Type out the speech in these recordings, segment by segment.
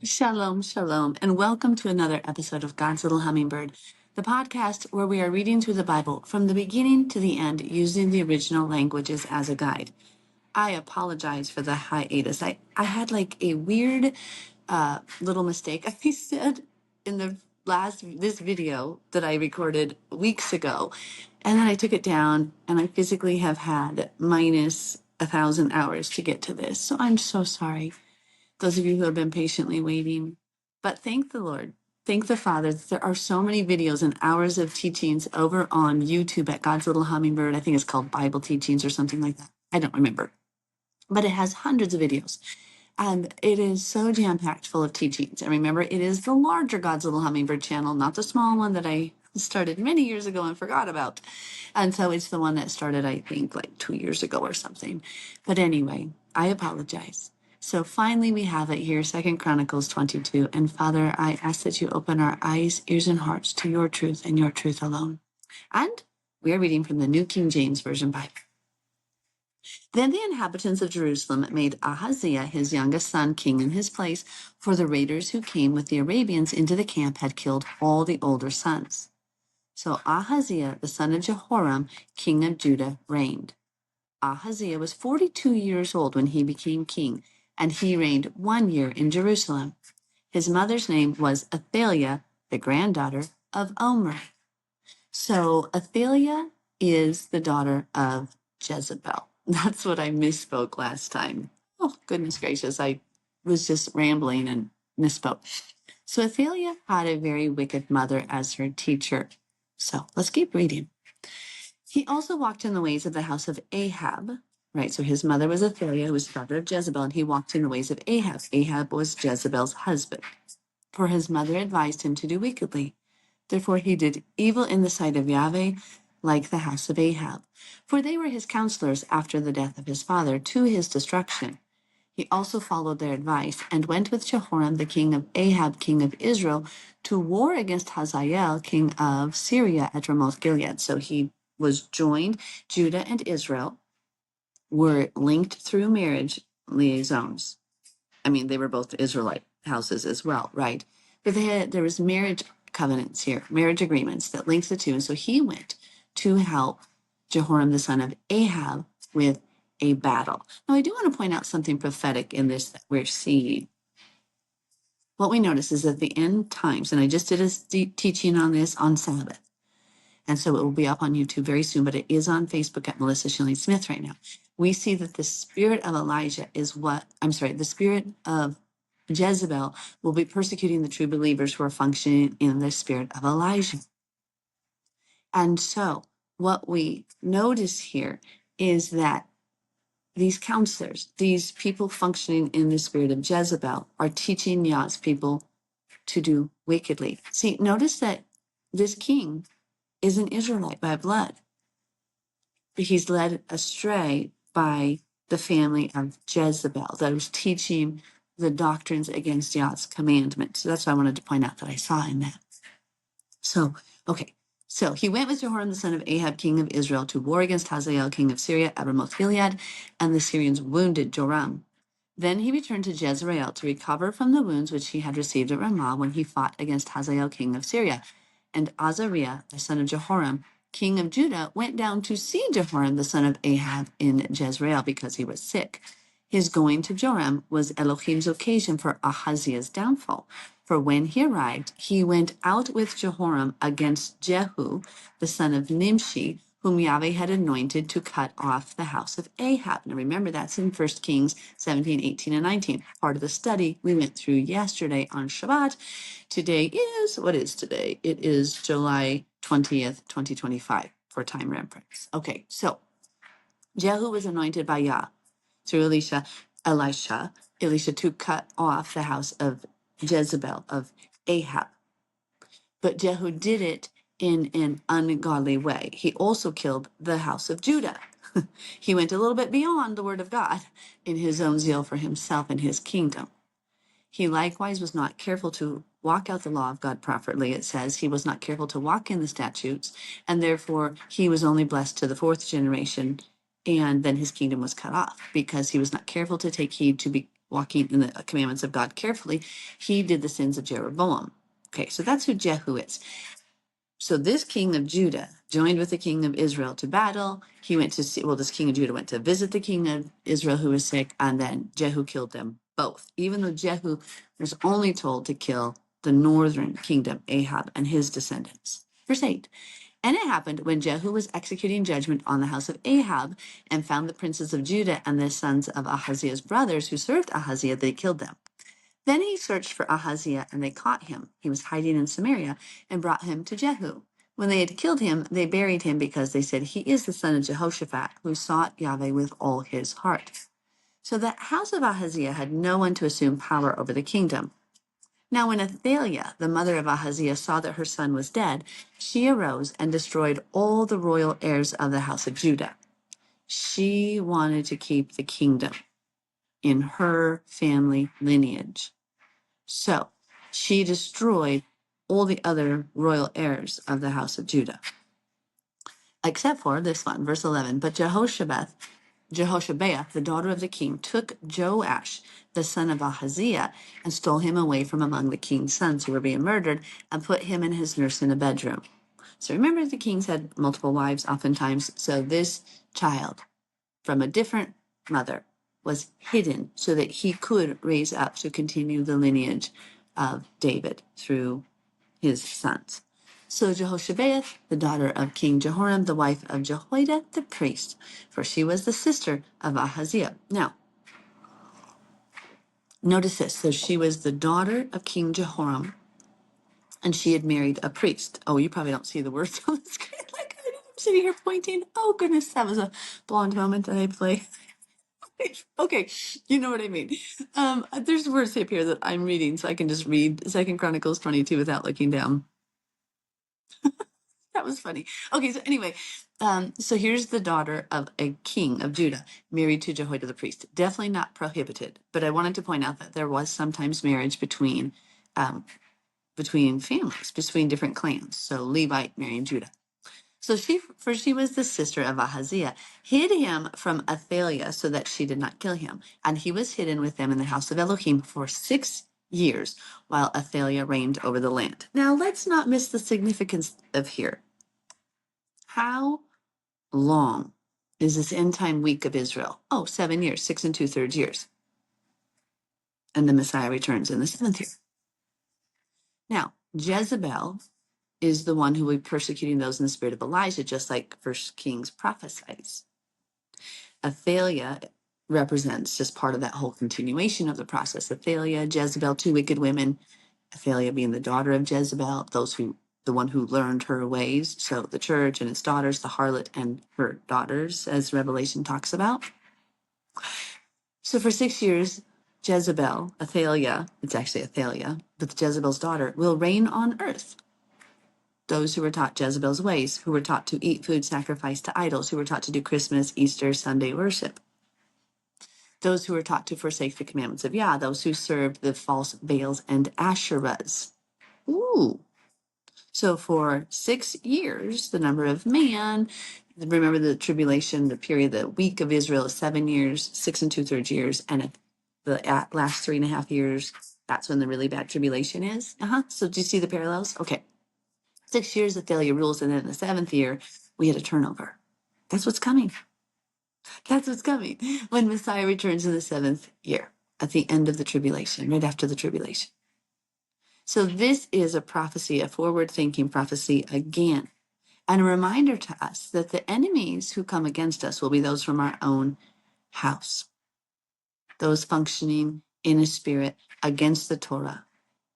Shalom, shalom, and welcome to another episode of God's Little Hummingbird, the podcast where we are reading through the Bible from the beginning to the end using the original languages as a guide. I apologize for the hiatus. I had like a weird little mistake I said in this video that I recorded weeks ago, and then I took it down, and I physically have had minus 1,000 hours to get to this. So I'm so sorry, those of you who have been patiently waiting. But thank the Lord. Thank the Father that there are so many videos and hours of teachings over on YouTube at God's Little Hummingbird. I think it's called Bible Teachings or something like that. I don't remember. But it has hundreds of videos. And it is so jam-packed full of teachings. And remember, it is the larger God's Little Hummingbird channel, not the small one that I started many years ago and forgot about. And so it's the one that started, I think, like 2 years ago or something. But anyway, I apologize. So finally we have it here, 2 Chronicles 22. And Father, I ask that you open our eyes, ears, and hearts to your truth and your truth alone. And we are reading from the New King James Version Bible. Then the inhabitants of Jerusalem made Ahaziah, his youngest son, king in his place, for the raiders who came with the Arabians into the camp had killed all the older sons. So Ahaziah, the son of Jehoram, king of Judah, reigned. Ahaziah was 42 years old when he became king, and he reigned 1 year in Jerusalem. His mother's name was Athaliah, the granddaughter of Omri. So Athaliah is the daughter of Jezebel. That's what I misspoke last time. Oh, goodness gracious. I was just rambling and misspoke. So Athaliah had a very wicked mother as her teacher. So let's keep reading. He also walked in the ways of the house of Ahab, right? So his mother was Athaliah, who was daughter of Jezebel, and he walked in the ways of Ahab. Ahab was Jezebel's husband, for his mother advised him to do wickedly. Therefore he did evil in the sight of Yahweh, like the house of Ahab. For they were his counselors after the death of his father, to his destruction. He also followed their advice, and went with Jehoram, the king of Ahab, king of Israel, to war against Hazael, king of Syria, at Ramoth Gilead. So he was joined. Judah and Israel were linked through marriage liaisons. I mean, they were both Israelite houses as well, right? But there was marriage covenants here, marriage agreements that linked the two. And so he went to help Jehoram, the son of Ahab, with a battle. Now, I do want to point out something prophetic in this that we're seeing. What we notice is that the end times, and I just did a teaching on this on Sabbath, and so it will be up on YouTube very soon, but it is on Facebook at Melissa Schilling Smith right now. We see that the spirit of Elijah is the spirit of Jezebel will be persecuting the true believers who are functioning in the spirit of Elijah. And so what we notice here is that these counselors, these people functioning in the spirit of Jezebel, are teaching Yah's people to do wickedly. See, notice that this king is an Israelite by blood, but he's led astray by the family of Jezebel that was teaching the doctrines against Yah's commandments. So that's why I wanted to point out that I saw in that. So, okay. So he went with Jehoram, the son of Ahab, king of Israel, to war against Hazael, king of Syria, at Ramoth Gilead, and the Syrians wounded Joram. Then he returned to Jezreel to recover from the wounds which he had received at Ramah when he fought against Hazael, king of Syria. And Azariah, the son of Jehoram, king of Judah, went down to see Jehoram, the son of Ahab, in Jezreel because he was sick. His going to Joram was Elohim's occasion for Ahaziah's downfall. For when he arrived, he went out with Jehoram against Jehu, the son of Nimshi, whom Yahweh had anointed to cut off the house of Ahab. Now remember, that's in 1 Kings 17, 18, and 19. Part of the study we went through yesterday on Shabbat. Today is, what is today? It is July 20th, 2025 for time reference. Okay, so Jehu was anointed by Yah through Elisha to cut off the house of Jezebel, of Ahab. But Jehu did it in an ungodly way. He also killed the house of Judah. He went a little bit beyond the word of God in his own zeal for himself and his kingdom. He likewise was not careful to walk out the law of God properly. It says he was not careful to walk in the statutes, and therefore he was only blessed to the fourth generation, and then his kingdom was cut off because he was not careful to take heed to walking in the commandments of God carefully, he did the sins of Jeroboam. Okay, so that's who Jehu is. So this king of Judah joined with the king of Israel to battle. He went to see, well, this king of Judah went to visit the king of Israel who was sick, and then Jehu killed them both, even though Jehu was only told to kill the northern kingdom, Ahab and his descendants. Verse 8. And it happened when Jehu was executing judgment on the house of Ahab and found the princes of Judah and the sons of Ahaziah's brothers who served Ahaziah, they killed them. Then he searched for Ahaziah, and they caught him. He was hiding in Samaria, and brought him to Jehu. When they had killed him, they buried him because they said, he is the son of Jehoshaphat, who sought Yahweh with all his heart. So the house of Ahaziah had no one to assume power over the kingdom. Now when Athaliah, the mother of Ahaziah, saw that her son was dead, she arose and destroyed all the royal heirs of the house of Judah. She wanted to keep the kingdom in her family lineage. So she destroyed all the other royal heirs of the house of Judah, except for this one, verse 11. But Jehoshabeah, the daughter of the king, took Joash, the son of Ahaziah, and stole him away from among the king's sons who were being murdered, and put him and his nurse in a bedroom. So remember, the kings had multiple wives oftentimes. So this child from a different mother was hidden so that he could raise up to continue the lineage of David through his sons. So Jehoshabeath, the daughter of King Jehoram, the wife of Jehoiada the priest, for she was the sister of Ahaziah. Now, notice this. So she was the daughter of King Jehoram, and she had married a priest. Oh, you probably don't see the words on the screen like I do. I'm sitting here pointing. Oh, goodness, that was a blonde moment that I play. Okay, you know what I mean. There's words up here that I'm reading, so I can just read 2 Chronicles 22 without looking down. That was funny. Okay, so anyway, so here's the daughter of a king of Judah, married to Jehoiada the priest. Definitely not prohibited, but I wanted to point out that there was sometimes marriage between families, between different clans. So Levite marrying Judah. So she was the sister of Ahaziah, hid him from Athaliah so that she did not kill him. And he was hidden with them in the house of Elohim for 6 years while Athaliah reigned over the land. Now, let's not miss the significance of here. How long is this end time week of Israel? Oh, 7 years, 6 2/3 years. And the Messiah returns in the 7th year. Now, Jezebel is the one who will be persecuting those in the spirit of Elijah, just like First Kings prophesies. Athaliah represents just part of that whole continuation of the process. Athaliah, Jezebel, 2 wicked women. Athaliah being the daughter of Jezebel, the one who learned her ways. So the church and its daughters, the harlot and her daughters, as Revelation talks about. So for 6 years, Jezebel, Athaliah, it's actually Athaliah, but Jezebel's daughter, will reign on earth. Those who were taught Jezebel's ways, who were taught to eat food sacrificed to idols, who were taught to do Christmas, Easter, Sunday worship. Those who were taught to forsake the commandments of Yah, those who served the false Baals and Asherahs. Ooh. So for 6 years, the number of man, remember the tribulation, the period, the week of Israel is 7 years, 6 2/3 years, and the last 3.5 years, that's when the really bad tribulation is. So do you see the parallels? Okay. 6 years, Athaliah rules, and then in the 7th year, we had a turnover. That's what's coming. That's what's coming when Messiah returns in the 7th year, at the end of the tribulation, right after the tribulation. So this is a prophecy, a forward-thinking prophecy again, and a reminder to us that the enemies who come against us will be those from our own house, those functioning in a spirit against the Torah,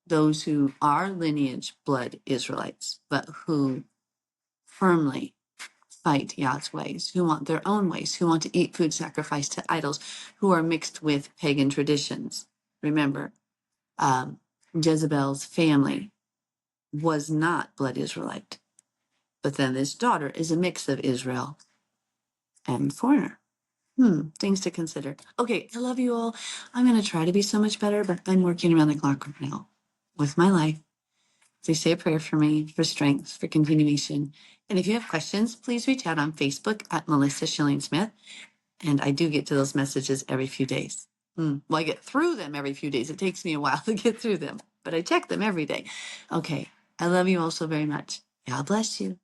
those who are lineage blood Israelites, but who firmly fight Yah's ways, who want their own ways, who want to eat food sacrificed to idols, who are mixed with pagan traditions. Remember, Jezebel's family was not blood Israelite, but then this daughter is a mix of Israel and foreigner. Things to consider. Okay, I love you all. I'm going to try to be so much better, but I'm working around the clock right now with my life. Please say a prayer for me, for strength, for continuation. And if you have questions, please reach out on Facebook at Melissa Schilling Smith. And I do get to those messages every few days. Well, I get through them every few days. It takes me a while to get through them, but I check them every day. Okay. I love you all so very much. God bless you.